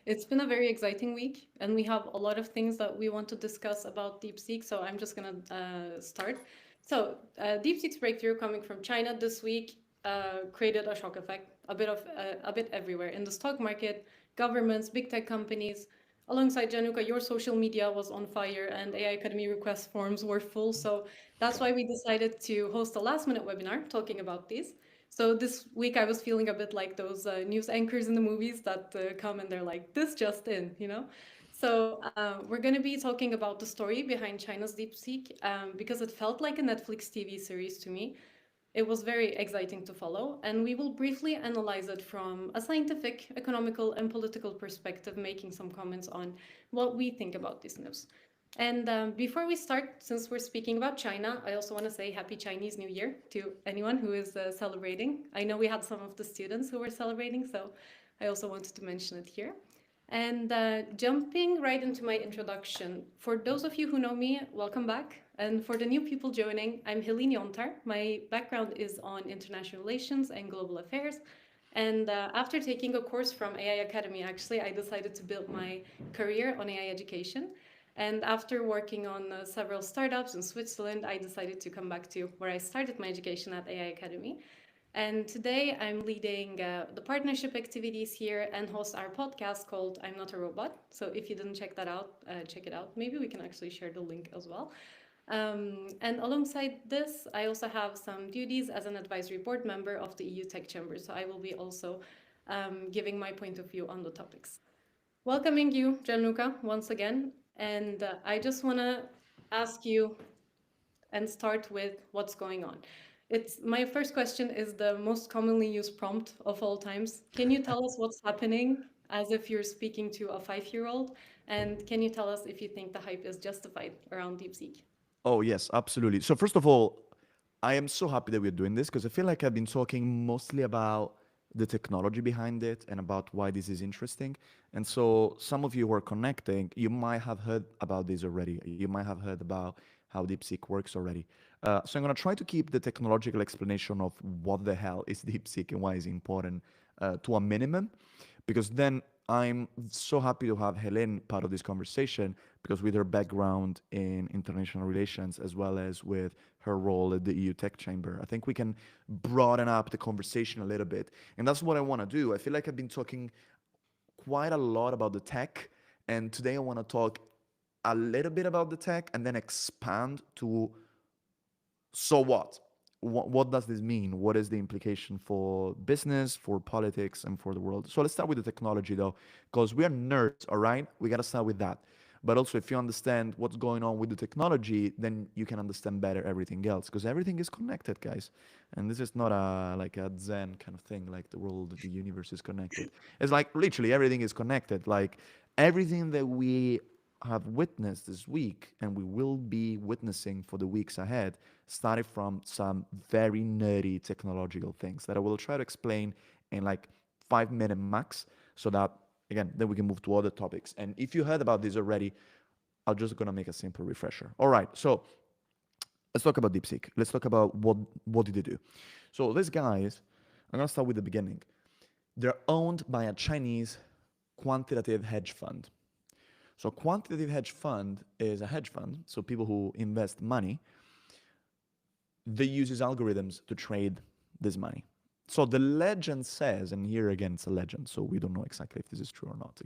It's been a very exciting week, and we have a lot of things that we want to discuss about DeepSeek. So I'm just gonna start. DeepSeek's breakthrough coming from China this week created a shock effect, a bit everywhere in the stock market, governments, big tech companies. Alongside Januka, your social media was on fire, and AI Academy request forms were full. So that's why we decided to host a last-minute webinar talking about these. So this week I was feeling a bit like those news anchors in the movies that come and they're like, this just in, you know? So we're going to be talking about the story behind China's DeepSeek because it felt like a Netflix TV series to me. It was very exciting to follow, and we will briefly analyze it from a scientific, economical, and political perspective, making some comments on what we think about this news. And before we start, since we're speaking about China, I also want to say Happy Chinese New Year to anyone who is celebrating. I know we had some of the students who were celebrating, so I also wanted to mention it here. And jumping right into my introduction, for those of you who know me, welcome back. And for the new people joining, I'm Helin Yontar. My background is on international relations and global affairs. And after taking a course from AI Academy, actually, I decided to build my career on AI education. And after working on several startups in Switzerland, I decided to come back to where I started my education at AI Academy. And today I'm leading the partnership activities here and host our podcast called I'm Not a Robot. So if you didn't check that out, check it out. Maybe we can actually share the link as well. And alongside this, I also have some duties as an advisory board member of the EU Tech Chamber. So I will be also giving my point of view on the topics. Welcoming you, Gianluca, once again. And I just want to ask you and start with what's going on. It's my first question is the most commonly used prompt of all times. Can you tell us what's happening as if you're speaking to a 5-year-old? And can you tell us if you think the hype is justified around DeepSeek? Oh, yes, absolutely. So, first of all, I am so happy that we're doing this because I feel like I've been talking mostly about the technology behind it and about why this is interesting. And so, some of you who are connecting, you might have heard about this already. You might have heard about how DeepSeek works already. So, I'm going to try to keep the technological explanation of what the hell is DeepSeek and why it's important to a minimum, because then I'm so happy to have Helen part of this conversation because with her background in international relations as well as with her role at the EU Tech Chamber, I think we can broaden up the conversation a little bit. And that's what I want to do. I feel like I've been talking quite a lot about the tech, and today I want to talk a little bit about the tech and then expand to so what? What does this mean? What is the implication for business, for politics, and for the world? So let's start with the technology though, because we are nerds, all right? We got to start with that. But also, if you understand what's going on with the technology, then you can understand better everything else, because everything is connected, guys. And this is not a like a Zen kind of thing, like the world, the universe is connected. It's like literally everything is connected. Like everything that we have witnessed this week and we will be witnessing for the weeks ahead started from some very nerdy technological things that I will try to explain in like 5 minute max so that again then we can move to other topics. And if you heard about this already, I'm just gonna make a simple refresher. All right, so let's talk about DeepSeek. Let's talk about what did they do. So these guys, I'm gonna start with the beginning. They're owned by a Chinese quantitative hedge fund. So quantitative hedge fund is a hedge fund. So people who invest money, they use these algorithms to trade this money. So the legend says, and here again it's a legend, so we don't know exactly if this is true or not.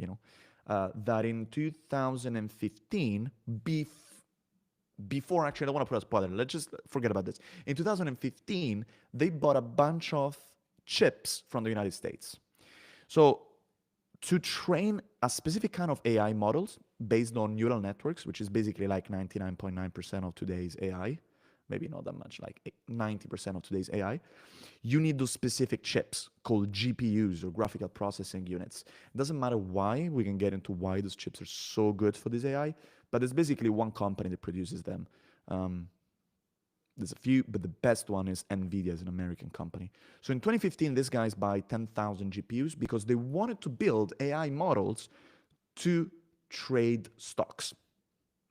That in 2015, before actually I don't want to put a spoiler. Let's just forget about this. In 2015, they bought a bunch of chips from the United States. So to train a specific kind of AI models based on neural networks, which is basically like 99.9% of today's AI, maybe not that much, like 90% of today's AI, you need those specific chips called GPUs or graphical processing units. It doesn't matter why, we can get into why those chips are so good for this AI, but there's basically one company that produces them. Um, there's a few, but the best one is NVIDIA, is an American company. So in 2015, these guys buy 10,000 GPUs because they wanted to build AI models to trade stocks.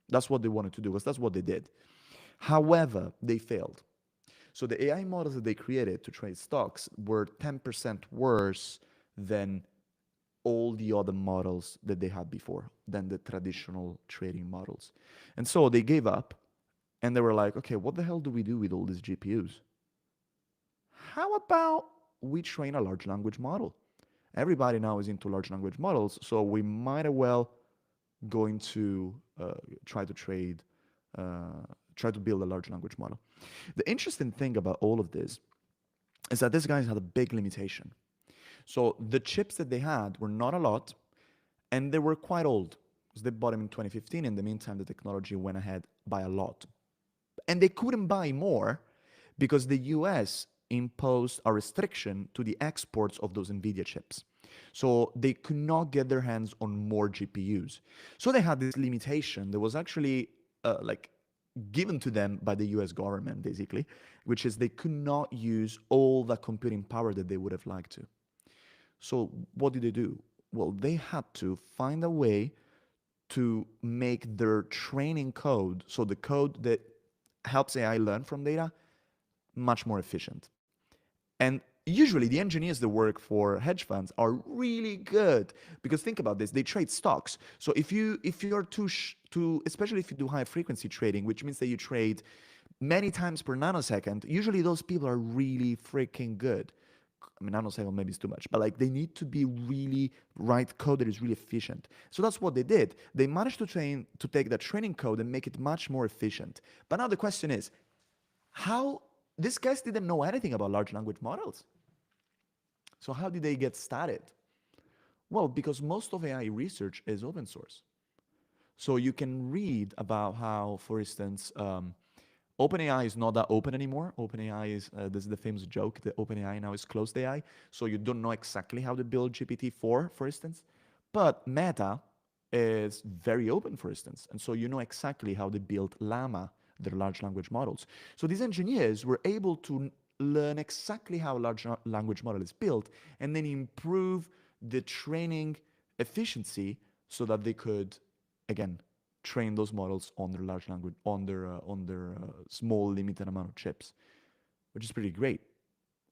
That's what they wanted to do, because that's what they did. However, they failed. So the AI models that they created to trade stocks were 10% worse than all the other models that they had before than the traditional trading models. And so they gave up and they were like, okay, what the hell do we do with all these GPUs? How about we train a large language model? Everybody now is into large language models, so we might as well going to try to trade, try to build a large language model. The interesting thing about all of this is that these guys had a big limitation. So the chips that they had were not a lot, and they were quite old because they bought them in 2015. In the meantime, the technology went ahead by a lot, and they couldn't buy more because the US imposed a restriction to the exports of those NVIDIA chips. So they could not get their hands on more GPUs. So they had this limitation that was actually like given to them by the US government, basically, which is they could not use all the computing power that they would have liked to. So what did they do? Well, they had to find a way to make their training code, so the code that helps AI learn from data, much more efficient. And usually the engineers that work for hedge funds are really good because think about this, they trade stocks. So if you're too, especially if you do high frequency trading, which means that you trade many times per nanosecond, usually those people are really freaking good. I mean, nanosecond maybe is too much, but like they need to be really right code that is really efficient. So that's what they did. They managed to take that training code and make it much more efficient. But now the question is, how these guys didn't know anything about large language models. So how did they get started? Well, because most of AI research is open source. So you can read about how, for instance, OpenAI is not that open anymore. OpenAI is, this is the famous joke that OpenAI now is closed AI. So you don't know exactly how to build GPT-4, for instance. But Meta is very open, for instance. And so you know exactly how they built Llama, their large language models. So these engineers were able to learn exactly how a large language model is built and then improve the training efficiency so that they could, again, train those models on their large language, on their small limited amount of chips, which is pretty great.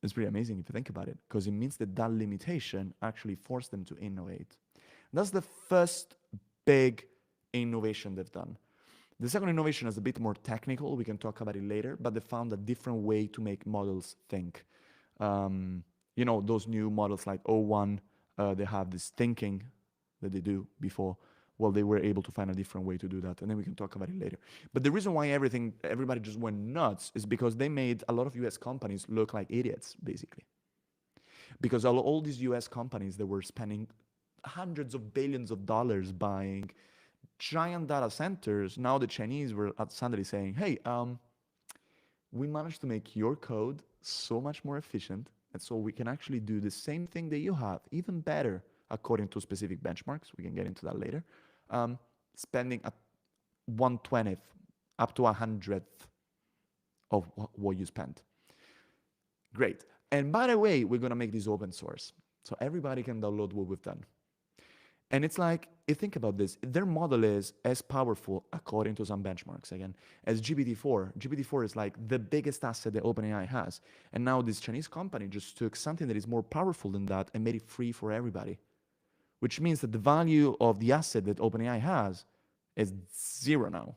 It's pretty amazing if you think about it, because it means that that limitation actually forced them to innovate. That's the first big innovation they've done. The second innovation is a bit more technical. We can talk about it later, but they found a different way to make models think. You know, those new models like O1, they have this thinking that they do before. Well, they were able to find a different way to do that, and then we can talk about it later. But the reason why everybody just went nuts is because they made a lot of US companies look like idiots, basically. Because all these US companies that were spending hundreds of billions of dollars buying giant data centers, now the Chinese were suddenly saying, hey, we managed to make your code so much more efficient, and so we can actually do the same thing that you have, even better, according to specific benchmarks. We can get into that later. Spending a 1/20th up to 100th of what you spent. Great. And by the way, we're going to make this open source, so everybody can download what we've done. And it's like, you think about this, their model is as powerful, according to some benchmarks again, as GPT-4. GPT-4 is like the biggest asset that OpenAI has. And now this Chinese company just took something that is more powerful than that and made it free for everybody. Which means that the value of the asset that OpenAI has is zero now.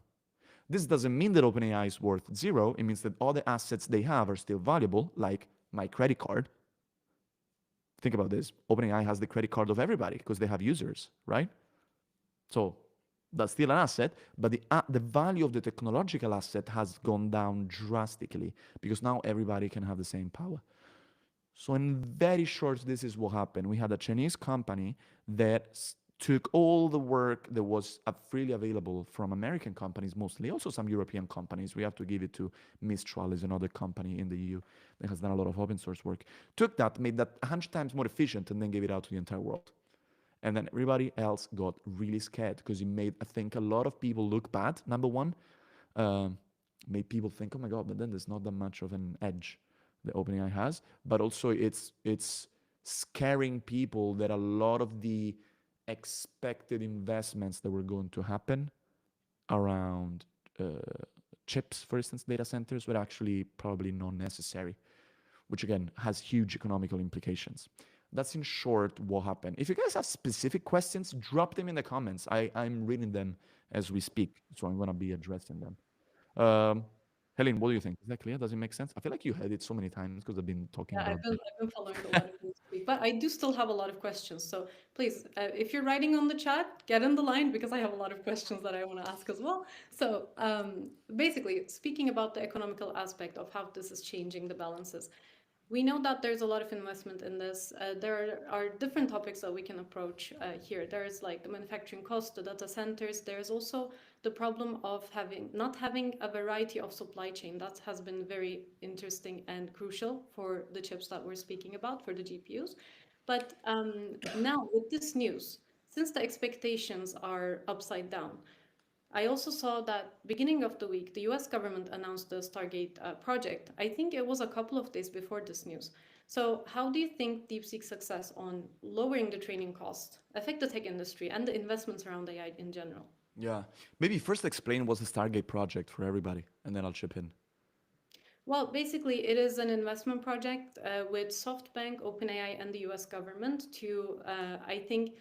This doesn't mean that OpenAI is worth zero. It means that all the assets they have are still valuable, like my credit card. Think about this. OpenAI has the credit card of everybody because they have users, right? So that's still an asset, but the value of the technological asset has gone down drastically because now everybody can have the same power. So in very short, this is what happened. We had a Chinese company that took all the work that was freely available from American companies, mostly, also some European companies. We have to give it to Mistral, is another company in the EU that has done a lot of open source work. Took that, made that 100 times more efficient, and then gave it out to the entire world. And then everybody else got really scared because it made, I think, a lot of people look bad, number one. Made people think, oh my God, but then there's not that much of an edge that OpenAI has. But also it's scaring people that a lot of the expected investments that were going to happen around chips, for instance, data centers, were actually probably not necessary, which again has huge economical implications. That's in short what happened. If you guys have specific questions, drop them in the comments. I'm reading them as we speak, so I'm gonna be addressing them. Um, Helene, what do you think? Is that clear? Does it make sense? I feel like you had it so many times because I've been talking Yeah, about this. I've been following a lot of news this week, but I do still have a lot of questions. So please, if you're writing on the chat, get in the line because I have a lot of questions that I want to ask as well. So basically, speaking about the economical aspect of how this is changing the balances, we know that there's a lot of investment in this. There are different topics that we can approach here. There's like the manufacturing cost, the data centers. There's also the problem of having not having a variety of supply chain. That has been very interesting and crucial for the chips that we're speaking about for the GPUs. But now with this news, since the expectations are upside down, I also saw that beginning of the week, the US government announced the Stargate project. I think it was a couple of days before this news. So, how do you think DeepSeek's success on lowering the training cost affect the tech industry and the investments around AI in general? Yeah. Maybe first explain what's the Stargate project for everybody, and then I'll chip in. Well, basically, it is an investment project with SoftBank, OpenAI, and the US government to, I think,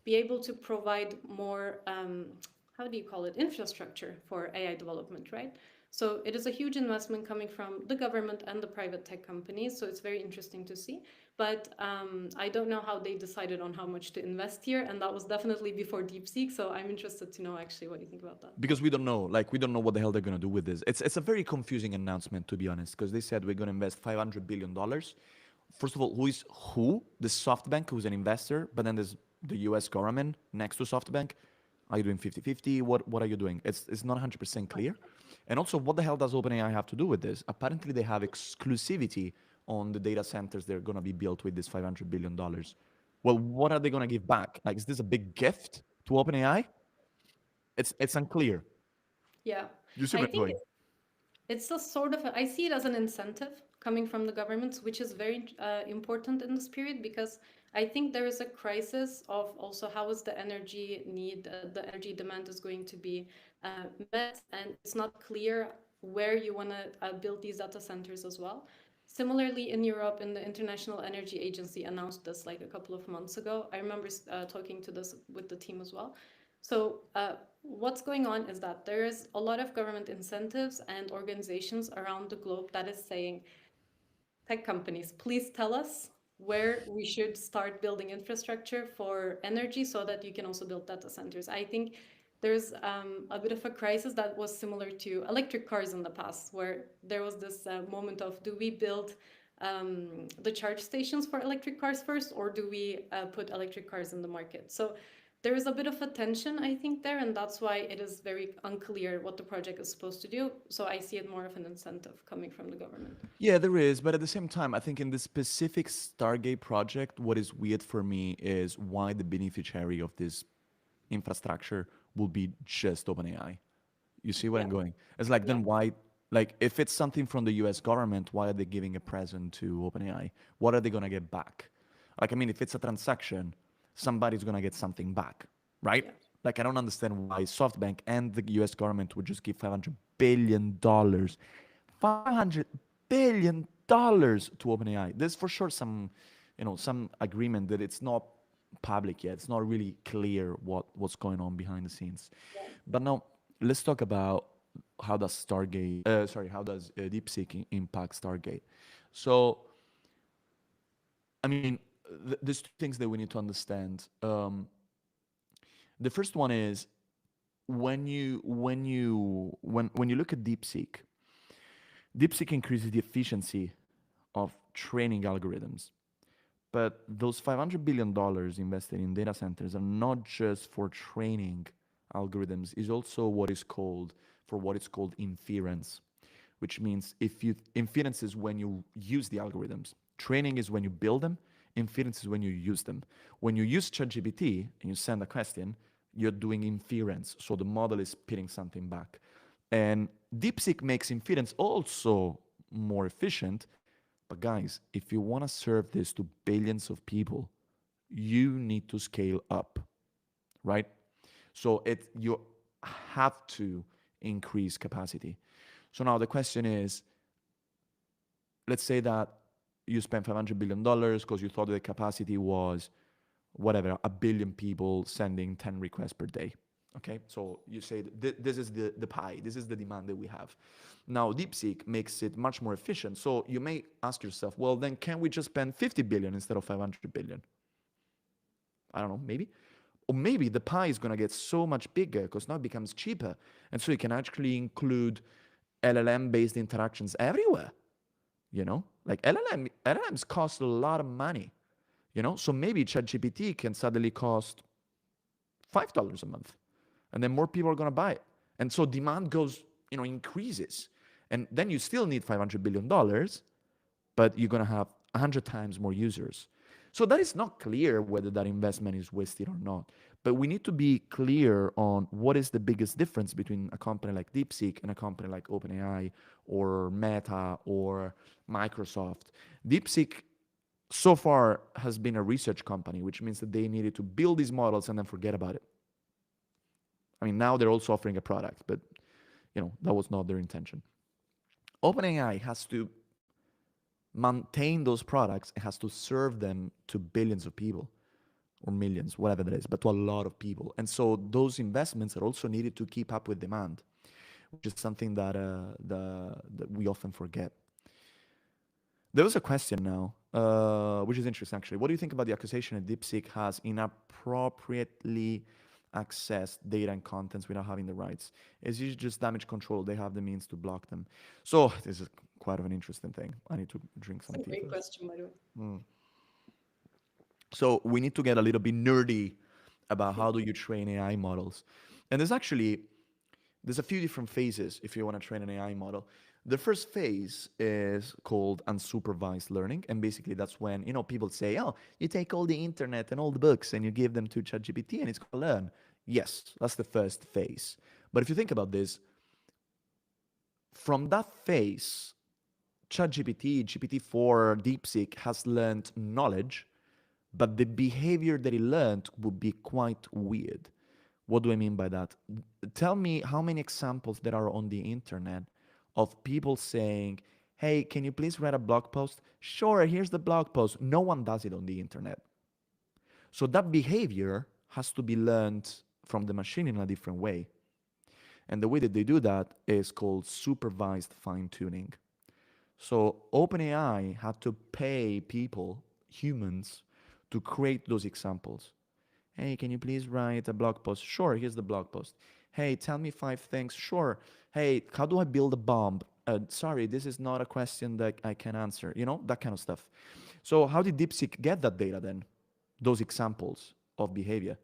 be able to provide more, how do you call it, infrastructure for AI development, right? So it is a huge investment coming from the government and the private tech companies. So it's very interesting to see. But I don't know how they decided on how much to invest here. And that was definitely before DeepSeek. So I'm interested to know actually what you think about that. Because we don't know, like we don't know what the hell they're gonna do with this. It's a very confusing announcement, to be honest, because they said we're gonna invest $500 billion. First of all, who is who? The SoftBank, who's an investor, but then there's the US government next to SoftBank. Are you doing 50-50? What are you doing? It's not 100% clear. And also, what the hell does OpenAI have to do with this? Apparently, they have exclusivity on the data centers they're going to be built with this $500 billion. Well, what are they going to give back? Like, is this a big gift to OpenAI? It's unclear. Yeah. You see I where I'm think going? it's a sort of, I see it as an incentive coming from the governments, which is very important in this period because I think there is a crisis of also how is the energy need, the energy demand is going to be met, and it's not clear where you want to build these data centers as well. Similarly, in Europe, in the International Energy Agency announced this like a couple of months ago. I remember talking to this with the team as well. So, what's going on is that there is a lot of government incentives and organizations around the globe that is saying, tech companies, please tell us where we should start building infrastructure for energy so that you can also build data centers. I think there's a bit of a crisis that was similar to electric cars in the past, where there was this moment of do we build the charge stations for electric cars first, or do we put electric cars in the market? So there is a bit of a tension, I think, there, and that's why it is very unclear what the project is supposed to do. So I see it more of an incentive coming from the government. Yeah, there is, but at the same time, I think in the specific Stargate project, what is weird for me is why the beneficiary of this infrastructure will be just OpenAI. You see where Yeah, I'm going? It's like, yeah, then why, like, if it's something from the US government, why are they giving a present to OpenAI? What are they going to get back? Like, I mean, if it's a transaction, somebody's going to get something back, right? yeah, Like, I don't understand why SoftBank and the US government would just give $500 billion. $500 billion to OpenAI. There's for sure some, some agreement that it's not public yet. It's not really clear what's going on behind the scenes. yeah. But now let's talk about how does how does DeepSeek impact Stargate? So, I mean, there's two things that we need to understand. The first one is when you look at DeepSeek increases the efficiency of training algorithms. But those $500 billion invested in data centers are not just for training algorithms, is also what is called inference, which means if you inference is when you use the algorithms. Training is when you build them, inference is when you use them. When you use ChatGPT and you send a question, you're doing inference. So the model is spitting something back. And DeepSeek makes inference also more efficient. But guys, if you want to serve this to billions of people, you need to scale up, right? So you have to increase capacity. So now the question is, let's say that you spent $500 billion because you thought the capacity was whatever, a billion people sending 10 requests per day. Okay, so you say this is the pie, this is the demand that we have. Now, DeepSeek makes it much more efficient. So you may ask yourself, well, then can we just spend 50 billion instead of 500 billion? I don't know, maybe. Or maybe the pie is going to get so much bigger because now it becomes cheaper. And so you can actually include LLM based interactions everywhere. Like LLMs cost a lot of money. So maybe ChatGPT can suddenly cost $5 a month, and then more people are going to buy it, and so demand goes, increases, and then you still need $500 billion, but you're going to have 100 times more users. So that is not clear whether that investment is wasted or not. But we need to be clear on what is the biggest difference between a company like DeepSeek and a company like OpenAI or Meta or Microsoft. DeepSeek so far has been a research company, which means that they needed to build these models and then forget about it. I mean, now they're also offering a product, but that was not their intention. OpenAI has to maintain those products. It has to serve them to billions of people or millions, whatever that is, but to a lot of people. And so those investments are also needed to keep up with demand, which is something that we often forget. There was a question now, which is interesting actually. What do you think about the accusation that DeepSeek has inappropriately accessed data and contents without having the rights? Is it just damage control? They have the means to block them. So this is quite of an interesting thing. I need to drink some That's a tea great first. question, by the way. So we need to get a little bit nerdy about how do you train AI models. And there's a few different phases if you want to train an AI model. The first phase is called unsupervised learning, and basically that's when people say, "Oh, you take all the internet and all the books and you give them to ChatGPT and it's gonna learn." Yes, that's the first phase. But if you think about this, from that phase, ChatGPT, GPT-4, DeepSeek has learned knowledge, but the behavior that it learned would be quite weird. What do I mean by that? Tell me how many examples there are on the internet of people saying, "Hey, can you please write a blog post?" Sure, here's the blog post. No one does it on the internet. So that behavior has to be learned from the machine in a different way. And the way that they do that is called supervised fine tuning. So OpenAI had to pay people, humans, to create those examples. Hey, can you please write a blog post? Sure, here's the blog post. Hey, tell me 5 things. Sure. Hey, how do I build a bomb? Sorry, this is not a question that I can answer. That kind of stuff. So how did DeepSeek get that data then? Those examples of behavior.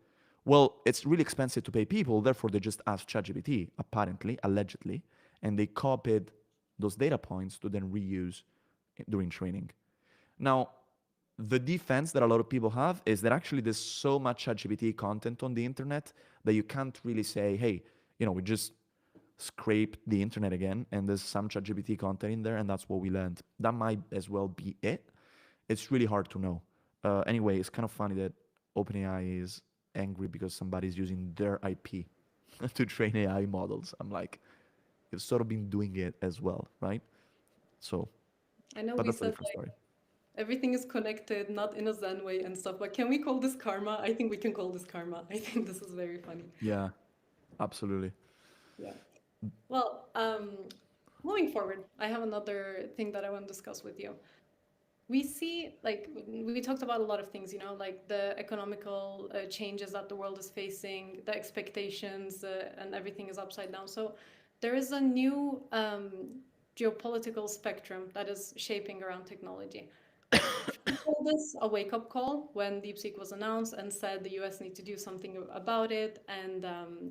Well, it's really expensive to pay people, therefore they just asked ChatGPT, apparently, allegedly, and they copied those data points to then reuse during training. Now, the defense that a lot of people have is that actually there's so much ChatGPT content on the internet that you can't really say, hey, we just scrape the internet again and there's some ChatGPT content in there and that's what we learned. That might as well be it. It's really hard to know. Anyway, it's kind of funny that OpenAI is angry because somebody's using their IP to train AI models. I'm like, you've sort of been doing it as well, right? So, I know but we that's a said different story. everything is connected, not in a Zen way and stuff, but can we call this karma? I think we can call this karma. I think this is very funny. Yeah, absolutely. Yeah. Well, moving forward, I have another thing that I want to discuss with you. We see, like, we talked about a lot of things, like the economical changes that the world is facing, the expectations, and everything is upside down. So there is a new geopolitical spectrum that is shaping around technology. We called this a wake-up call when DeepSeek was announced and said the US need to do something about it. And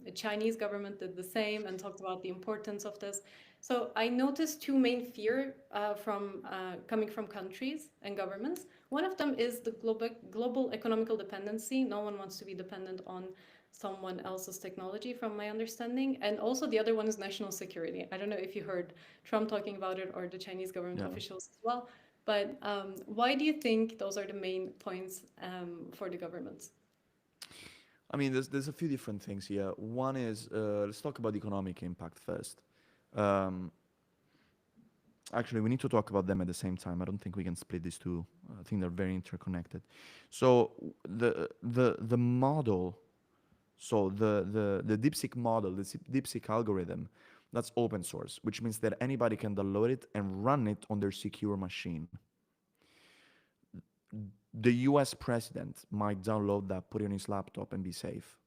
the Chinese government did the same and talked about the importance of this. So I noticed two main fear from coming from countries and governments. One of them is the global economical dependency. No one wants to be dependent on someone else's technology, from my understanding. And also the other one is national security. I don't know if you heard Trump talking about it or the Chinese government Yeah. officials as well. But why do you think those are the main points for the governments? I mean, there's a few different things here. One is let's talk about the economic impact first. Um, Actually, we need to talk about them at the same time. I don't think we can split these two. I think they're very interconnected. So the model, so the DeepSeek model, the DeepSeek algorithm, that's open source, which means that anybody can download it and run it on their secure machine. The US president might download that, put it on his laptop, and be safe.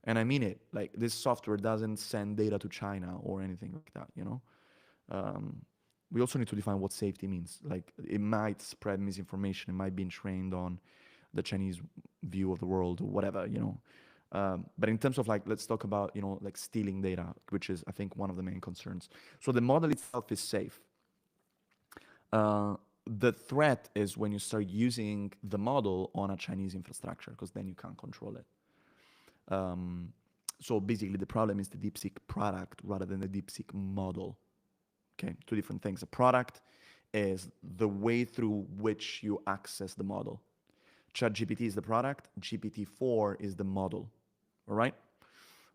And I mean it. Like, this software doesn't send data to China or anything like that, you know? Um, we also need to define what safety means. Like, it might spread misinformation. It might be trained on the Chinese view of the world or whatever, you know. But in terms of, like, let's talk about, you know, like stealing data, which is, I think, one of the main concerns. So the model itself is safe. The threat is when you start using the model on a Chinese infrastructure, because then you can't control it. So basically, the problem is the DeepSeek product rather than the DeepSeek model. Okay, two different things. A product is the way through which you access the model. ChatGPT is the product. GPT-4 is the model. All right.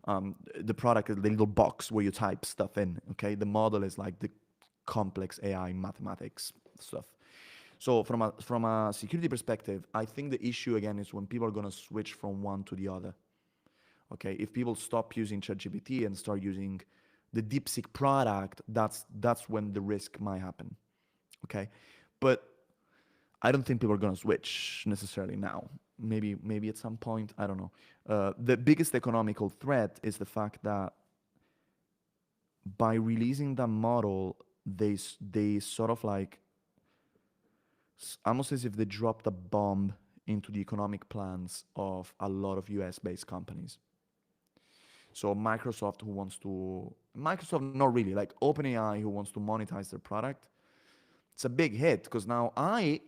The product is the little box where you type stuff in. Okay. The model is like the complex AI mathematics stuff. So from a security perspective, I think the issue again is when people are going to switch from one to the other. Okay, if people stop using ChatGPT and start using the DeepSeek product, that's when the risk might happen. Okay, but I don't think people are going to switch necessarily now. Maybe at some point, I don't know. The biggest economical threat is the fact that by releasing that model, they sort of like almost as if they dropped a bomb into the economic plans of a lot of US-based companies. So Microsoft, not really, like OpenAI, who wants to monetize their product, it's a big hit because now I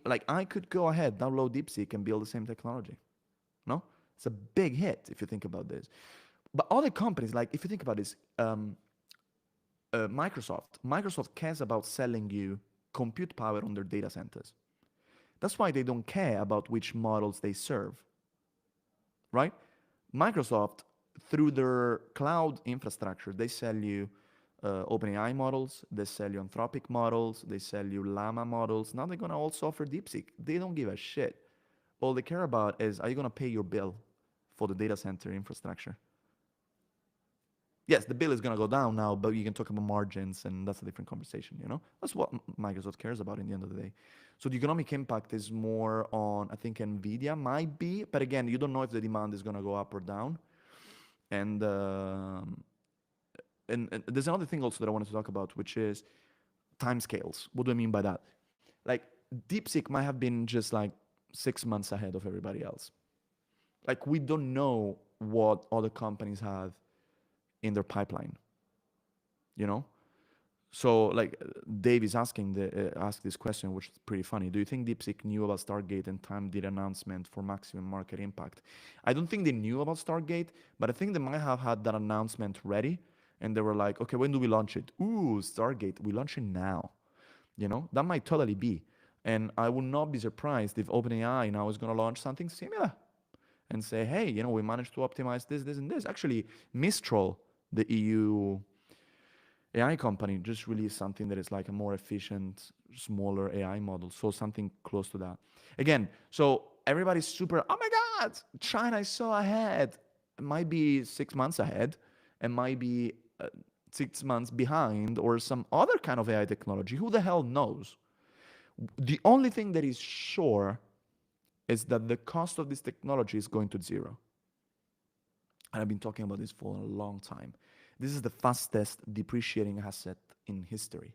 could go ahead, download DeepSeek and build the same technology. No, it's a big hit if you think about this. But other companies, like if you think about this, Microsoft cares about selling you compute power on their data centers. That's why they don't care about which models they serve, right? Microsoft, through their cloud infrastructure, they sell you OpenAI models, they sell you Anthropic models, they sell you Llama models. Now they're going to also offer DeepSeek. They don't give a shit. All they care about is, are you going to pay your bill for the data center infrastructure? Yes, the bill is going to go down now, but you can talk about margins, and that's a different conversation, you know? That's what Microsoft cares about in the end of the day. So the economic impact is more on, I think, NVIDIA might be, but again, you don't know if the demand is going to go up or down. And there's another thing also that I wanted to talk about, which is timescales. What do I mean by that? Like, DeepSeek might have been just like 6 months ahead of everybody else. Like, we don't know what other companies have in their pipeline, you know? So, like, Dave is asking ask this question, which is pretty funny. Do you think DeepSeek knew about Stargate and timed the announcement for maximum market impact? I don't think they knew about Stargate, but I think they might have had that announcement ready, and they were like, okay, when do we launch it? Ooh, Stargate, we launch it now. You know, that might totally be. And I would not be surprised if OpenAI now is going to launch something similar and say, hey, you know, we managed to optimize this, this, and this. Actually, Mistral, the EU AI company, just released something that is like a more efficient, smaller AI model. So something close to that. Again, so everybody's super, oh my God, China is so ahead. It might be 6 months ahead. It might be 6 months behind or some other kind of AI technology. Who the hell knows? The only thing that is sure is that the cost of this technology is going to zero. And I've been talking about this for a long time. This is the fastest depreciating asset in history.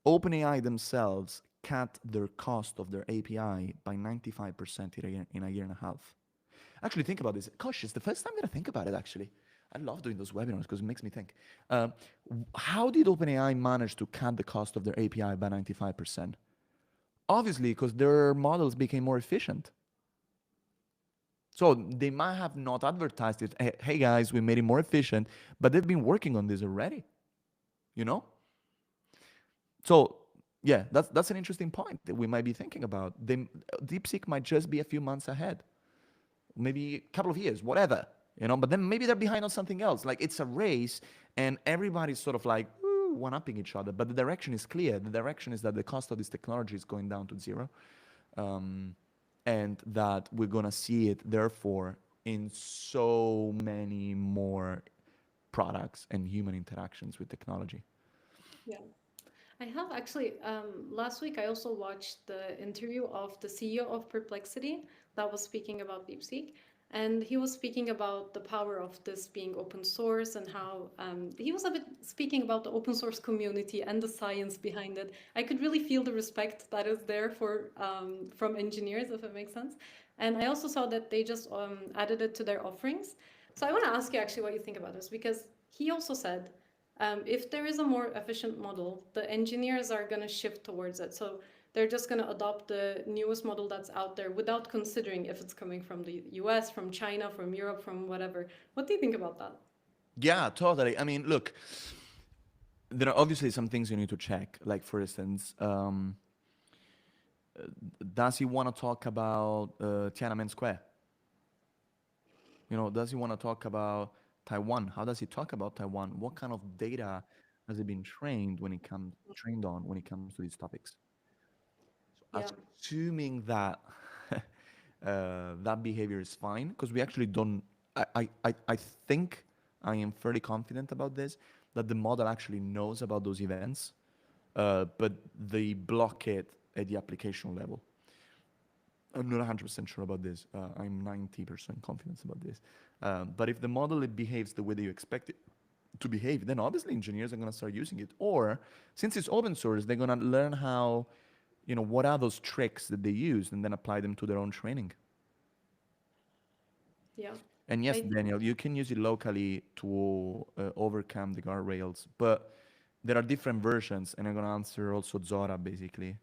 OpenAI themselves cut their cost of their API by 95% in a year and a half. Actually, think about this. Gosh, it's the first time that I think about it, actually. I love doing those webinars because it makes me think. How did OpenAI manage to cut the cost of their API by 95%? Obviously, because their models became more efficient. So they might have not advertised it. Hey guys, we made it more efficient, but they've been working on this already. You know? So yeah, that's an interesting point that we might be thinking about. DeepSeek might just be a few months ahead, maybe a couple of years, whatever. You know, but then maybe they're behind on something else. Like, it's a race, and everybody's sort of like, ooh, one-upping each other, but the direction is clear. The direction is that the cost of this technology is going down to zero, um, and that we're gonna see it, therefore, in so many more products and human interactions with technology. Yeah. I have actually, last week I also watched the interview of the CEO of Perplexity that was speaking about DeepSeek. And he was speaking about the power of this being open source and how he was a bit speaking about the open source community and the science behind it. I could really feel the respect that is there for from engineers, if it makes sense. And I also saw that they just added it to their offerings. So I want to ask you actually what you think about this because he also said if there is a more efficient model, the engineers are going to shift towards it. So they're just going to adopt the newest model that's out there without considering if it's coming from the US, from China, from Europe, from whatever. What do you think about that? Yeah, totally. I mean, look, there are obviously some things you need to check. Like, for instance, does he want to talk about Tiananmen Square? Does he want to talk about Taiwan? How does he talk about Taiwan? What kind of data has he been trained on when it comes to these topics? So, Yeah, assuming that that behavior is fine, because we actually don't. I think I am fairly confident about this, that the model actually knows about those events, but they block it at the application level. I'm not 100% sure about this. I'm 90% confident about this. But if the model it behaves the way that you expect it to behave, then obviously engineers are going to start using it. Or since it's open source, they're going to learn how, what are those tricks that they use and then apply them to their own training. yeah. And yes, I think, Daniel, you can use it locally to overcome the guardrails, but there are different versions, and I'm going to answer also Zora basically.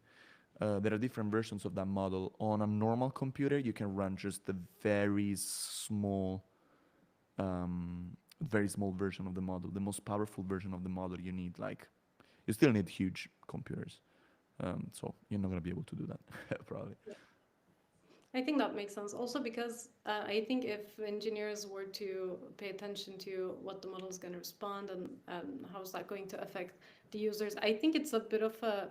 There are different versions of that model. On a normal computer, you can run just the very small version of the model. The most powerful version of the model, you still need huge computers. So you're not gonna be able to do that, probably. I think that makes sense. Also because I think if engineers were to pay attention to what the model is going to respond and how is that going to affect the users, I think it's a bit of a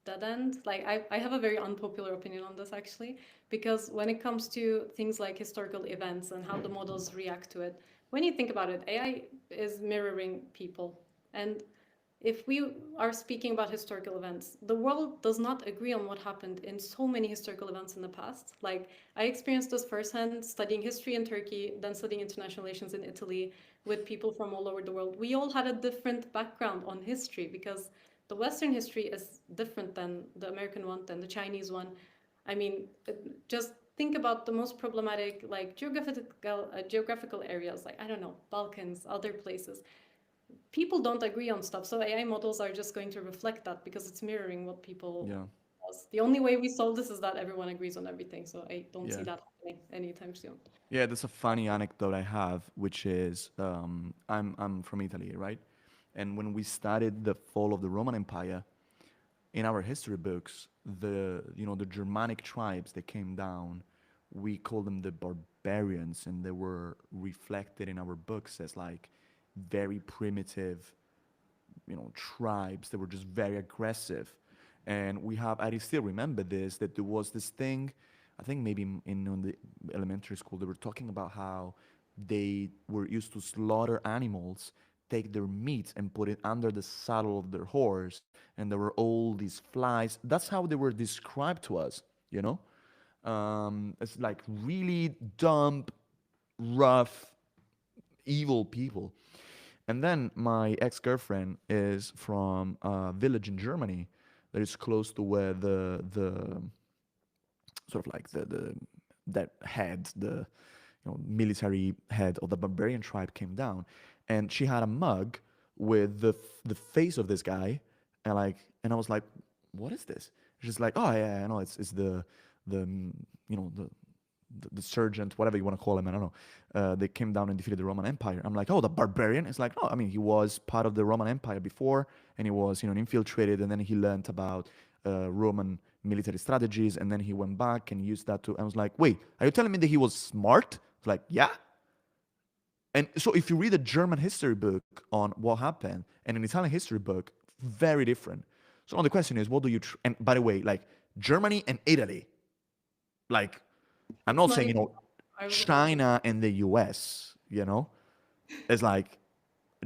dead end. Like I have a very unpopular opinion on this actually, because when it comes to things like historical events and how the models react to it, when you think about it, AI is mirroring people. And if we are speaking about historical events, the world does not agree on what happened in so many historical events in the past. Like, I experienced this firsthand studying history in Turkey, then studying international relations in Italy with people from all over the world. We all had a different background on history because the Western history is different than the American one, than the Chinese one. I mean, just think about the most problematic, like geographical areas, like I don't know, Balkans, other places people don't agree on stuff. So AI models are just going to reflect that because it's mirroring what people Yeah, does. The only way we solve this is that everyone agrees on everything. So I don't see yeah. that happening anytime soon. Yeah, that's a funny anecdote I have, which is I'm from Italy, right? And when we studied the fall of the Roman Empire, in our history books, the Germanic tribes that came down, we call them the barbarians, and they were reflected in our books as like very primitive, tribes that were just very aggressive. And I still remember this, that there was this thing, I think maybe in the elementary school, they were talking about how they were used to slaughter animals, take their meat and put it under the saddle of their horse, and there were all these flies. That's how they were described to us, you know? It's like really dumb, rough, evil people. And then my ex girlfriend is from a village in Germany that is close to where the sort of like the that head, the military head of the barbarian tribe came down, and she had a mug with the face of this guy, and I was like, what is this? She's like, oh yeah, I know it's the you know the sergeant, whatever you want to call him, I don't know. They came down and defeated the Roman Empire. I'm like, oh, the barbarian? It's like, no, I mean, he was part of the Roman Empire before, and he was, infiltrated, and then he learned about Roman military strategies, and then he went back and used that to. I was like, wait, are you telling me that he was smart? It's like, yeah. And so if you read a German history book on what happened and an Italian history book, very different. So now the question is, what do you, and by the way, like Germany and Italy, like I'm It's not not saying, even. I was about to. China and the US, it's like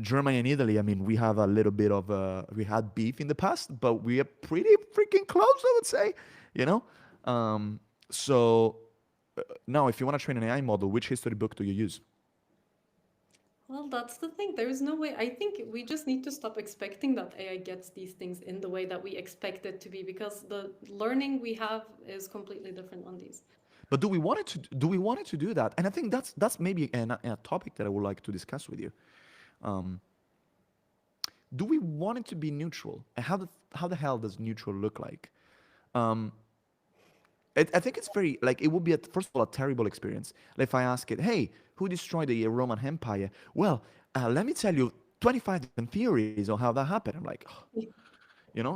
Germany and Italy. I mean, we have a little bit of, we had beef in the past, but we are pretty freaking close, I would say, you know? Um, so now if you want to train an AI model, which history book do you use? Well, that's the thing. There is no way. I think we just need to stop expecting that AI gets these things in the way that we expect it to be, because the learning we have is completely different on these. But do we want it to do that? And I think that's maybe a topic that I would like to discuss with you. Um, do we want it to be neutral? And how the hell does neutral look like? Um, I think it's very like it would be first of all a terrible experience. Like if I ask it, hey, who destroyed the Roman Empire? Well, let me tell you 25 different theories on how that happened. I'm like,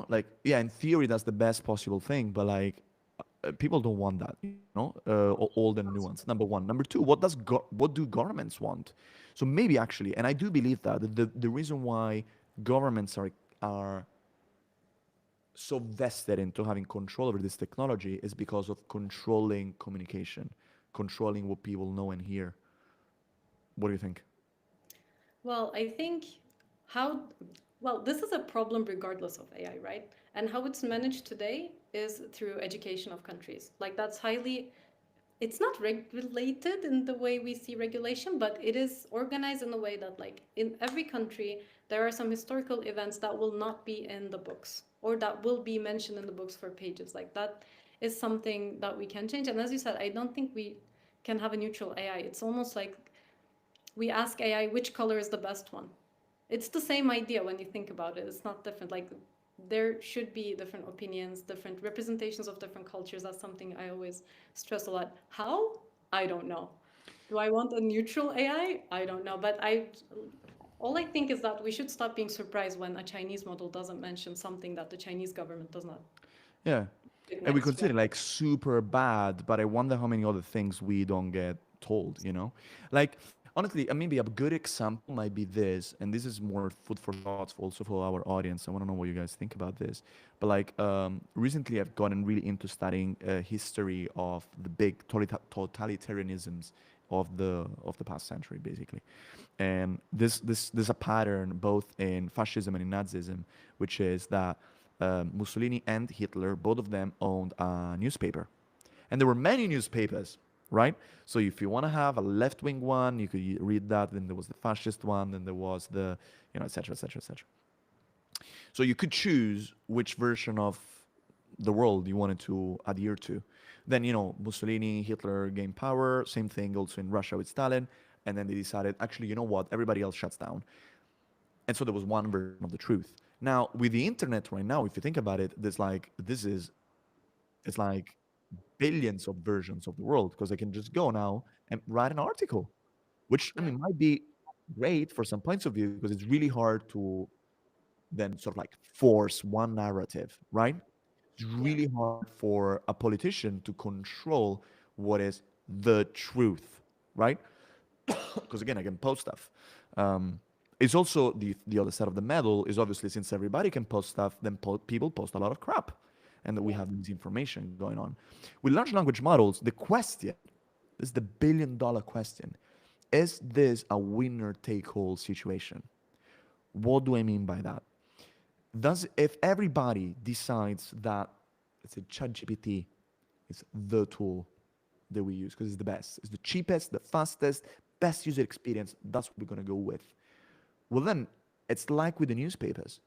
like yeah, in theory that's the best possible thing, but like people don't want that, all the nuance. Number one. Number two, what do governments want? So maybe actually, and I do believe that the reason why governments are so vested into having control over this technology is because of controlling communication, controlling what people know and hear. What do you think? Well, I think how, well, this is a problem regardless of AI, right? And how it's managed today is through education of countries. Like that's highly, it's not regulated in the way we see regulation, but it is organized in a way that, like, in every country, there are some historical events that will not be in the books or that will be mentioned in the books for pages. Like, that is something that we can change. And as you said, I don't think we can have a neutral AI. It's almost like we ask AI which color is the best one. It's the same idea when you think about it. It's not different. Like, there should be different opinions, different representations of different cultures. That's something I always stress a lot. How? I don't know. Do I want a neutral AI? I don't know. But all I think is that we should stop being surprised when a Chinese model doesn't mention something that the Chinese government does not Yeah. And we recognize, consider right? like super bad, but I wonder how many other things we don't get told. Like, honestly, maybe a good example might be this, and this is more food for thoughts also for our audience. I want to know what you guys think about this. But like, recently I've gotten really into studying history of the big totalitarianisms of the past century, basically. And there's a pattern both in fascism and in Nazism, which is that Mussolini and Hitler, both of them owned a newspaper, and there were many newspapers, right? So if you want to have a left-wing one, you could read that. Then there was the fascist one. Then there was the, etc., etc., etc. So you could choose which version of the world you wanted to adhere to. Then, Mussolini, Hitler gained power. Same thing also in Russia with Stalin. And then they decided, actually, you know what? Everybody else shuts down. And so there was one version of the truth. Now, with the internet right now, if you think about it, it's like billions of versions of the world because I can just go now and write an article, which I Yeah. mean might be great for some points of view because it's really hard to then sort of like force one narrative, right? It's Yeah. really hard for a politician to control what is the truth, right? Because again, I can post stuff. Um, it's also the other side of the medal is obviously since everybody can post stuff, then people post a lot of crap, and that we Yeah. have misinformation going on. With large language models, the question is the billion-dollar question: is this a winner-take-all situation? What do I mean by that? Does if everybody decides that let's say ChatGPT is the tool that we use because it's the best, it's the cheapest, the fastest, best user experience, that's what we're gonna go with. Well, then it's like with the newspapers.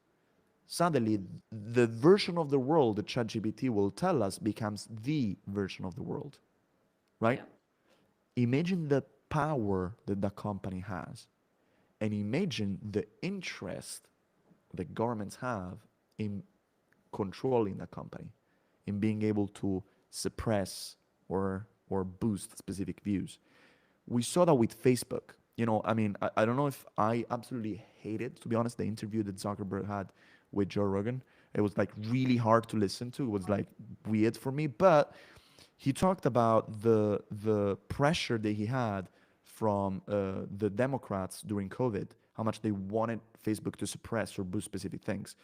Suddenly, the version of the world that ChatGPT will tell us becomes the version of the world, right? Yeah. Imagine the power that the company has, and imagine the interest that governments have in controlling the company, in being able to suppress or boost specific views. We saw that with Facebook. I mean, I don't know if I absolutely hated, to be honest, the interview that Zuckerberg had with Joe Rogan. It was like really hard to listen to. It was like weird for me, but he talked about the pressure that he had from the Democrats during COVID, how much they wanted Facebook to suppress or boost specific things.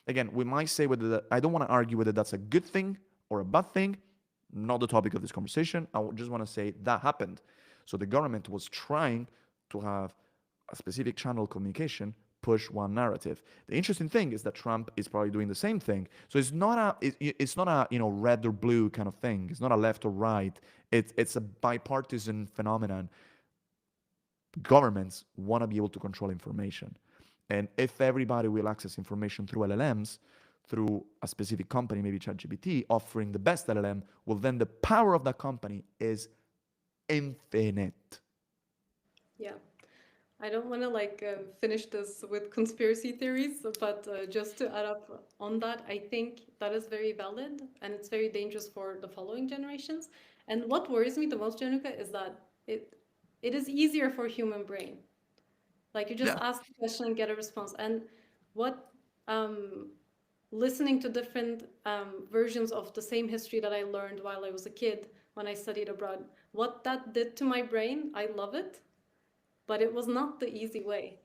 Again, we might say whether I don't want to argue whether that's a good thing or a bad thing. Not the topic of this conversation. I just want to say that happened. So the government was trying to have a specific channel of communication push one narrative. The interesting thing is that Trump is probably doing the same thing. So it's not a red or blue kind of thing. It's not a left or right. It's a bipartisan phenomenon. Governments want to be able to control information. And if everybody will access information through LLMs, through a specific company, maybe ChatGPT, offering the best LLM, well, then the power of that company is infinite. Yeah. I don't want to finish this with conspiracy theories, but just to add up on that, I think that is very valid and it's very dangerous for the following generations. And what worries me the most, Januka, is that it is easier for human brain. Like you just Yeah, ask a question and get a response. And what um, listening to different versions of the same history that I learned while I was a kid when I studied abroad, what that did to my brain, I love it, but it was not the easy way.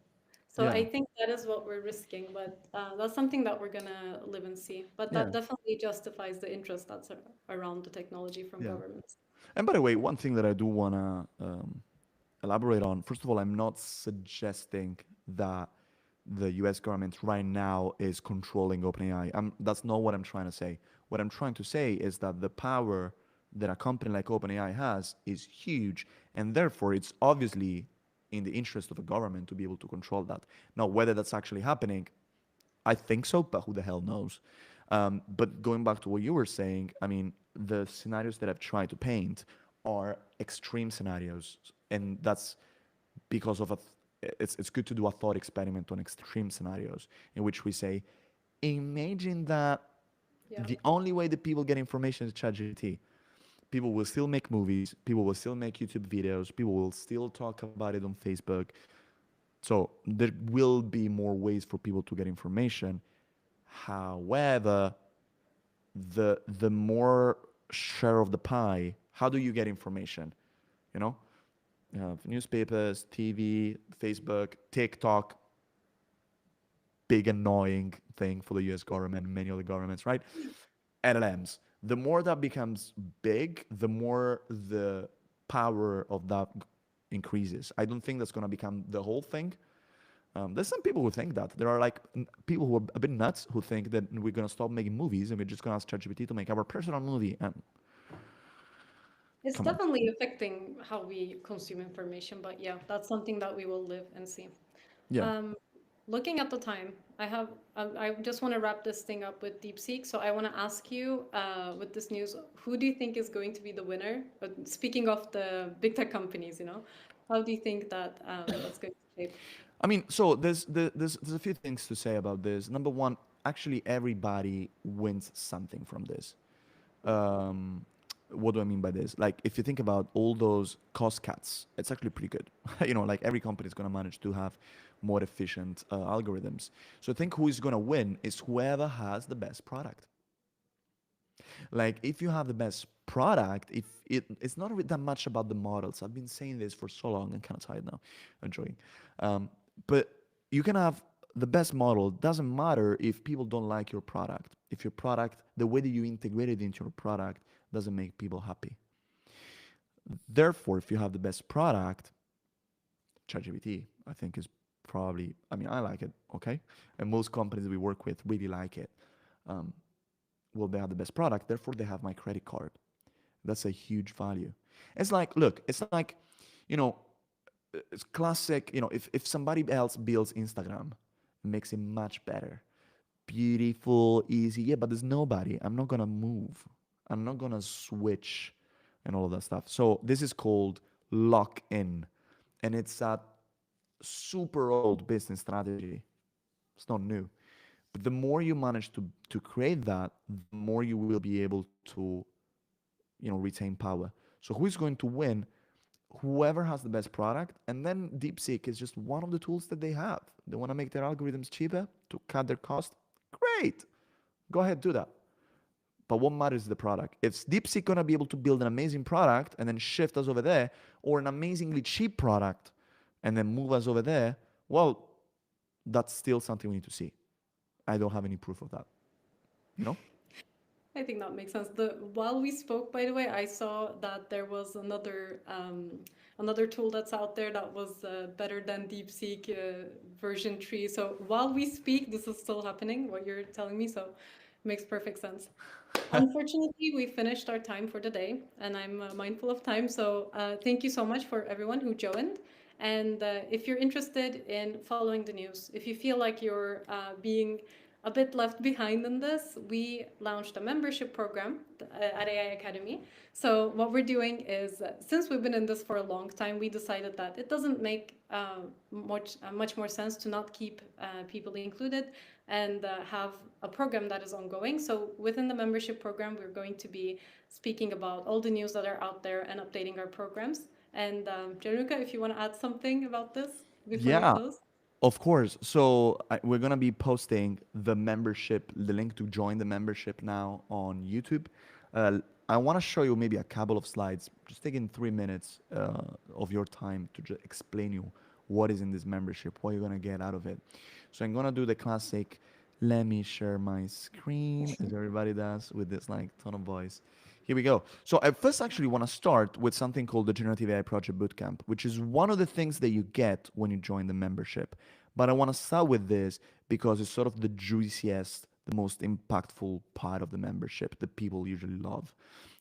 So yeah, I think that is what we're risking, but that's something that we're gonna live and see. But yeah, that definitely justifies the interest that's around the technology from yeah. governments. And by the way, one thing that I do want to elaborate on, first of all, I'm not suggesting that the US government right now is controlling OpenAI. That's not what I'm trying to say. What I'm trying to say is that the power that a company like OpenAI has is huge, and therefore it's obviously in the interest of a government to be able to control that. Now, whether that's actually happening, I think so, but who the hell knows? But going back to what you were saying, I mean, the scenarios that I've tried to paint are extreme scenarios, and that's because of it's good to do a thought experiment on extreme scenarios in which we say, imagine that Yeah. the only way that people get information is ChatGPT. People will still make movies, people will still make YouTube videos, people will still talk about it on Facebook. So there will be more ways for people to get information. However, the more share of the pie, how do you get information? You know, you have newspapers, TV, Facebook, TikTok, big annoying thing for the US government and many other governments, right? LLMs. The more that becomes big, the more the power of that increases. I don't think that's going to become the whole thing. There's some people who think that. There are like people who are a bit nuts who think that we're going to stop making movies and we're just going to ask ChatGPT to make our personal movie. And It's come on. definitely affecting how we consume information, but yeah, that's something that we will live and see. Yeah. Um, Looking at the time, I just want to wrap this thing up with DeepSeek. So I want to ask you, with this news, who do you think is going to be the winner? Speaking of the big tech companies, how do you think that that's going to shape? I mean, so there's a few things to say about this. Number one, actually everybody wins something from this. Um, what do I mean by this? Like, if you think about all those cost cuts, it's actually pretty good. Like every company is going to manage to have more efficient algorithms. So I think who is going to win is whoever has the best product. Like, if you have the best product, if it's not really that much about the models. I've been saying this for so long. I'm kind of tired now. I'm joking. Um, but you can have the best model. Doesn't matter if people don't like your product. If your product, the way that you integrate it into your product, doesn't make people happy. Therefore, if you have the best product, ChatGPT, I think is probably. I mean, I like it. Okay, and most companies we work with really like it. Um, well, they have the best product. Therefore, they have my credit card. That's a huge value. It's like, look, it's like, you know, it's classic. If somebody else builds Instagram, it makes it much better, beautiful, easy. Yeah, but there's nobody. I'm not gonna move. I'm not gonna switch, and all of that stuff. So this is called lock in, and it's a super old business strategy. It's not new. But the more you manage to create that, the more you will be able to retain power. So who is going to win? Whoever has the best product. And then DeepSeek is just one of the tools that they have. They want to make their algorithms cheaper to cut their cost. Great, go ahead, do that. But what matters is the product. If DeepSeek gonna be able to build an amazing product and then shift us over there, or an amazingly cheap product and then move us over there, well, that's still something we need to see. I don't have any proof of that. You know? I think that makes sense. While we spoke, by the way, I saw that there was another tool that's out there that was better than DeepSeek version 3. So while we speak, this is still happening, what you're telling me, so makes perfect sense. Unfortunately, we finished our time for the day, and I'm mindful of time. So thank you so much for everyone who joined. And if you're interested in following the news, if you feel like you're being a bit left behind in this, we launched a membership program at AI Academy. So what we're doing is, since we've been in this for a long time, we decided that it doesn't make much more sense to not keep people included and have a program that is ongoing. So within the membership program, we're going to be speaking about all the news that are out there and updating our programs. And Gianluca, if you want to add something about this before we Yeah, close. of course. So we're gonna be posting the membership, the link to join the membership now on YouTube. I want to show you maybe a couple of slides, just taking 3 minutes of your time to just explain you what is in this membership, what you're gonna get out of it. So I'm gonna do the classic. Let me share my screen, as everybody does, with this like tone of voice. Here we go. So I first actually want to start with something called the Generative AI Project Bootcamp, which is one of the things that you get when you join the membership. But I want to start with this because it's sort of the juiciest, the most impactful part of the membership that people usually love.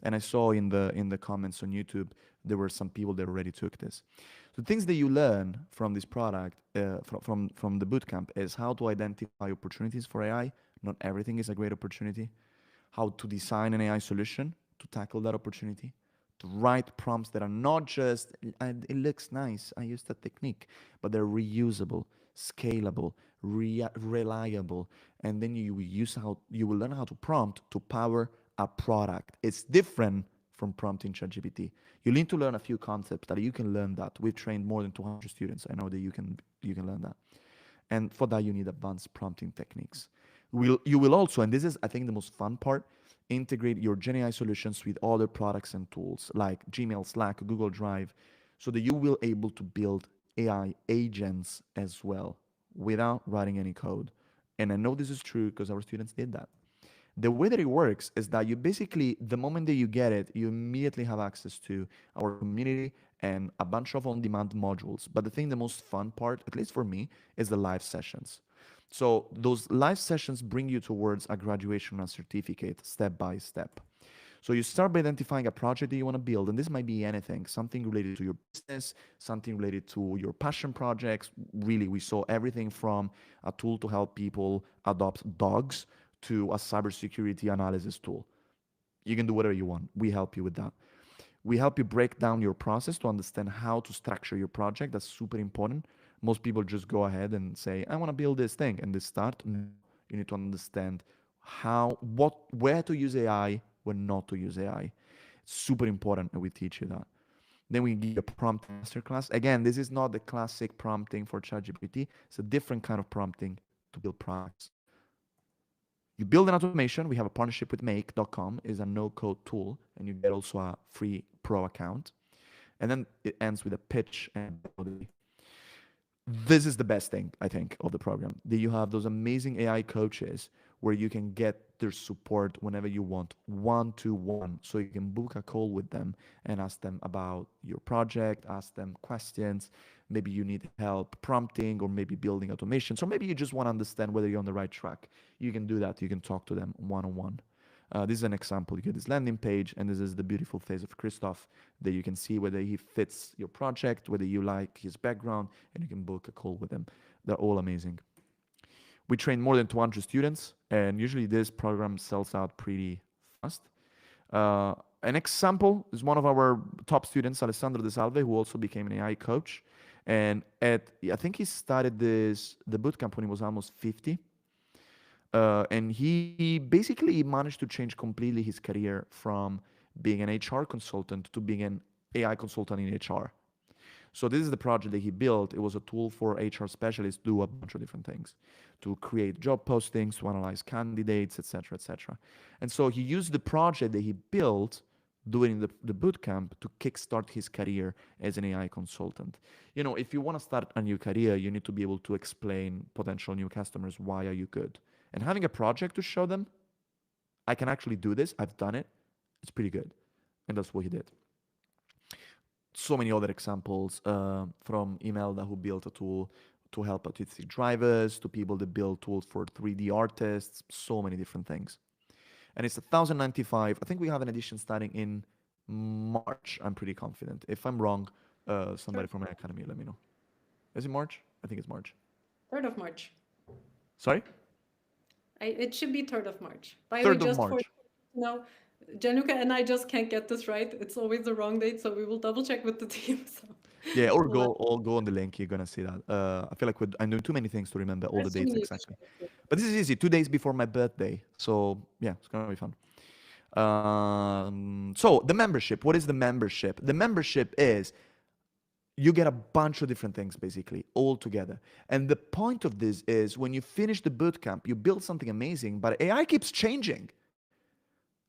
And I saw in the comments on YouTube there were some people that already took this. The things that you learn from this product, from the bootcamp, is how to identify opportunities for AI. Not everything is a great opportunity. How to design an AI solution to tackle that opportunity, to write prompts that are not just, it looks nice, I use that technique, but they're reusable, scalable, reliable. And then you will learn how to prompt to power a product. It's different from prompting ChatGPT. You need to learn a few concepts that you can learn that. We've trained more than 200 students. I know that you can learn that. And for that, you need advanced prompting techniques. You will also, and this is, I think, the most fun part, integrate your GenAI solutions with other products and tools like Gmail, Slack, Google Drive, so that you will able to build AI agents as well without writing any code. And I know this is true because our students did that. The way that it works is that you basically, the moment that you get it, you immediately have access to our community and a bunch of on-demand modules. But the thing, the most fun part, at least for me, is the live sessions. So those live sessions bring you towards a graduation and certificate step by step. So you start by identifying a project that you want to build, and this might be anything, something related to your business, something related to your passion projects. Really, we saw everything from a tool to help people adopt dogs to a cybersecurity analysis tool. You can do whatever you want. We help you with that. We help you break down your process to understand how to structure your project. That's super important. Most people just go ahead and say, I want to build this thing, and they start. No, you need to understand where to use AI, when not to use AI. It's super important that we teach you that. Then we give you a prompt masterclass. Again, this is not the classic prompting for ChatGPT. It's a different kind of prompting to build products. You build an automation. We have a partnership with make.com, is a no-code tool, and you get also a free pro account. And then it ends with a pitch and this is the best thing, I think, of the program. That you have those amazing AI coaches where you can get their support whenever you want, one to one. So you can book a call with them and ask them about your project, ask them questions. Maybe you need help prompting or maybe building automations, or maybe you just want to understand whether you're on the right track. You can do that. You can talk to them one on one. This is an example. You get this landing page, and this is the beautiful face of Christoph that you can see whether he fits your project, whether you like his background, and you can book a call with him. They're all amazing. We train more than 200 students, and usually this program sells out pretty fast. An example is one of our top students, Alessandro De Salve, who also became an AI coach. And I think he started the bootcamp when he was almost 50. And he basically managed to change completely his career from being an HR consultant to being an AI consultant in HR. So this is the project that he built. It was a tool for HR specialists to do a bunch of different things, to create job postings, to analyze candidates, etc., etc. And so he used the project that he built during the boot camp to kickstart his career as an AI consultant. You know, if you want to start a new career, you need to be able to explain potential new customers why are you good. And having a project to show them, I can actually do this, I've done it, it's pretty good. And that's what he did. So many other examples from Imelda, who built a tool to help autistic drivers, to people that build tools for 3D artists, so many different things. And it's 1095. I think we have an edition starting in March. I'm pretty confident. If I'm wrong, somebody Third, from my academy, let me know. Is it March? I think it's March. 3rd of March. Sorry? It should be 3rd of March. By the way, 3rd of just for March. now, Januka and I just can't get this right. It's always the wrong date, so we will double check with the team. So Yeah, or we'll let, go on the link. You're gonna see that. I feel like I'm doing too many things to remember all the dates assuming you exactly. can. But this is easy. 2 days before my birthday, so yeah, it's gonna be fun. So the membership. What is the membership? The membership is you get a bunch of different things basically all together. And the point of this is when you finish the boot camp, you build something amazing, but AI keeps changing.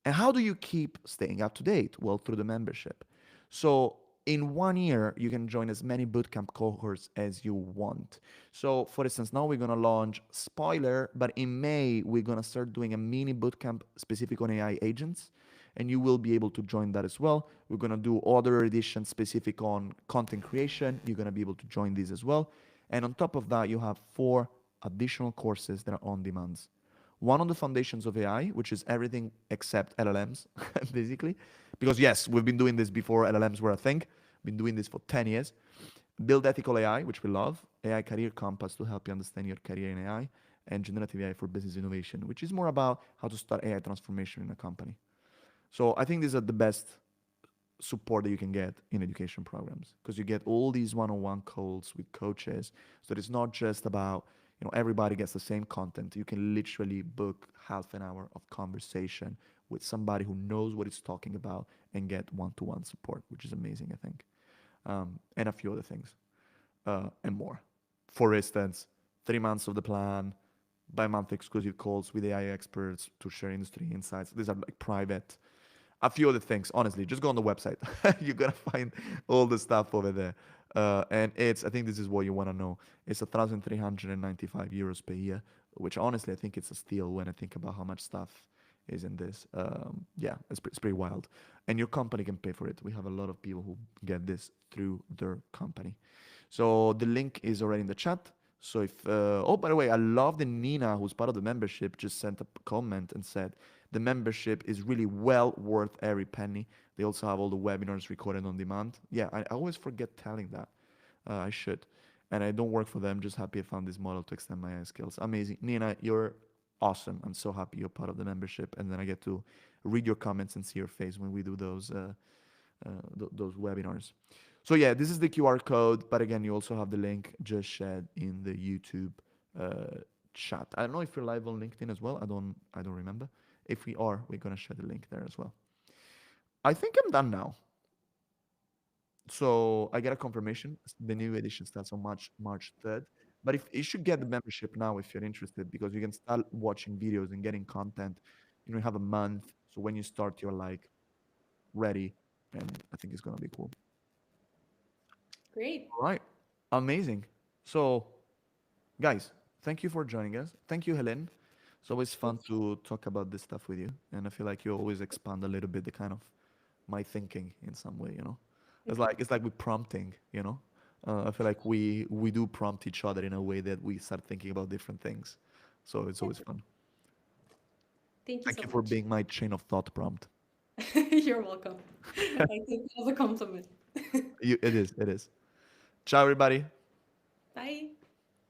And how do you keep staying up to date? Well, through the membership. So in 1 year, you can join as many bootcamp cohorts as you want. So for instance, now we're gonna launch spoiler, but in May, we're gonna start doing a mini bootcamp specific on AI agents. And you will be able to join that as well. We're gonna do other editions specific on content creation. You're gonna be able to join these as well. And on top of that, you have 4 additional courses that are on demands. One on the foundations of AI, which is everything except LLMs, basically. Because yes, we've been doing this before LLMs were a thing. Been doing this for 10 years. Build ethical AI, which we love. AI career compass to help you understand your career in AI. And generative AI for business innovation, which is more about how to start AI transformation in a company. So I think these are the best support that you can get in education programs because you get all these one-on-one calls with coaches, so it's not just about everybody gets the same content. You can literally book half an hour of conversation with somebody who knows what it's talking about and get one-to-one support, which is amazing, I think. And a few other things and more. For instance, 3 months of the plan, bi-month exclusive calls with AI experts to share industry insights. These are like private. A few other things, honestly, just go on the website. You're gonna find all the stuff over there. And I think this is what you want to know. It's 1,395 euros per year, which honestly I think it's a steal when I think about how much stuff is in this. Yeah, it's pretty wild. And your company can pay for it. We have a lot of people who get this through their company. So the link is already in the chat. So if oh, by the way, I love that Nina, who's part of the membership, just sent a comment and said the membership is really well worth every penny. They also have all the webinars recorded on demand. Yeah, I always forget telling that. I should. And I don't work for them. Just happy I found this model to extend my AI skills. Amazing. Nina, you're awesome. I'm so happy you're part of the membership. And then I get to read your comments and see your face when we do those webinars. So yeah, this is the QR code. But again, you also have the link just shared in the YouTube chat. I don't know if you're live on LinkedIn as well. I don't remember. If we are, we're gonna share the link there as well. I think I'm done now. So I get a confirmation. The new edition starts on March 3rd. But if you should get the membership now if you're interested, because you can start watching videos and getting content. You have a month. So when you start, you're like ready. And I think it's gonna be cool. Great. All right. Amazing. So guys, thank you for joining us. Thank you, Helin. It's always fun Thank to talk about this stuff with you. And I feel like you always expand a little bit the kind of my thinking in some way. It's like we're prompting. I feel like we do prompt each other in a way that we start thinking about different things. So it's you. always fun. Thank you Thank so you for much. being my chain of thought prompt. You're welcome. I take it as a compliment. It is. Ciao, everybody. Bye.